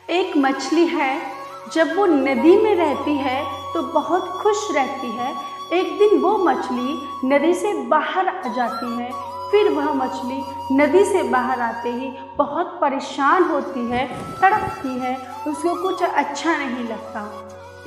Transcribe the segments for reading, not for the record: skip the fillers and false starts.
एक मछली है, जब वो नदी में रहती है तो बहुत खुश रहती है। एक दिन वो मछली नदी से बाहर आ जाती है। फिर वह मछली नदी से बाहर आते ही बहुत परेशान होती है, तड़पती है, उसको कुछ अच्छा नहीं लगता।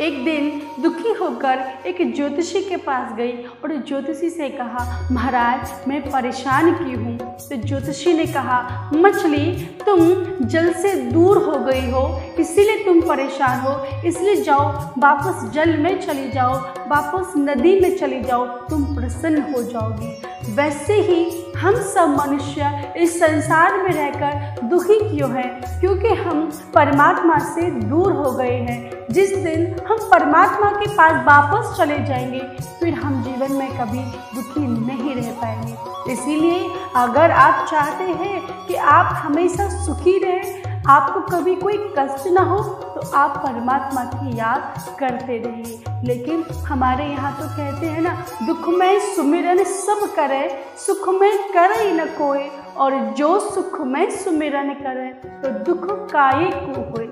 एक दिन दुखी होकर एक ज्योतिषी के पास गई और ज्योतिषी से कहा, महाराज मैं परेशान की हूँ। तो ज्योतिषी ने कहा, मछली तुम जल से दूर हो गई हो, इसीलिए तुम परेशान हो, इसलिए जाओ वापस जल में चली जाओ, वापस नदी में चली जाओ, तुम प्रसन्न हो जाओगी। वैसे ही हम सब मनुष्य इस संसार में रहकर दुखी क्यों हैं? क्योंकि हम परमात्मा से दूर हो गए हैं। जिस दिन हम परमात्मा के पास वापस चले जाएंगे, फिर हम जीवन में कभी दुखी नहीं रह पाएंगे। इसीलिए अगर आप चाहते हैं कि आप हमेशा सुखी रहें, आपको कभी कोई कष्ट ना हो, तो आप परमात्मा की याद करते रहिए। लेकिन हमारे यहाँ तो कहते हैं ना, दुख में सुमिरन सब करे, सुख में करे न कोई, और जो सुख में सुमिरन करे तो दुख काहे को होए।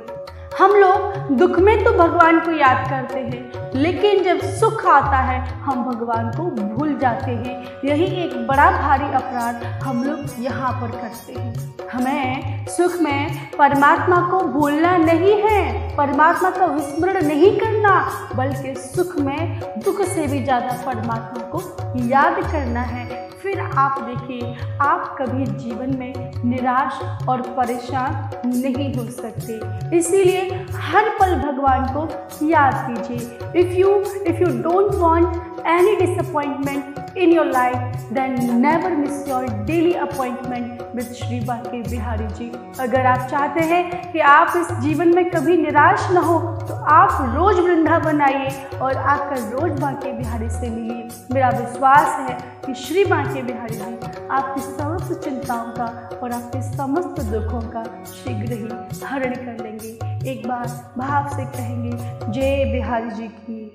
हम लोग दुख में तो भगवान को याद करते हैं, लेकिन जब सुख आता है हम भगवान को भूल जाते हैं। यही एक बड़ा भारी अपराध हम लोग यहाँ पर करते हैं। हमें सुख में परमात्मा को भूलना नहीं है, परमात्मा का विस्मरण नहीं करना, बल्कि सुख में दुख से भी ज़्यादा परमात्मा को याद करना है। फिर आप देखिए, आप कभी जीवन में निराश और परेशान नहीं हो सकते। इसीलिए हर पल भगवान को याद कीजिए। If you don't want any disappointment in your life, then never miss your daily appointment with Shri Banke Bihari ji. अगर आप चाहते हैं कि आप इस जीवन में कभी निराश न हो, तो आप रोज वृंदावन आइए और आकर रोज बांके बिहारी से मिलिए। मेरा विश्वास है कि श्री बांके बिहारी जी आपकी समस्त चिंताओं का और आपके समस्त दुखों का शीघ्र ही हरण कर लेंगे। एक बार भाव से कहेंगे, जय बिहारी जी की।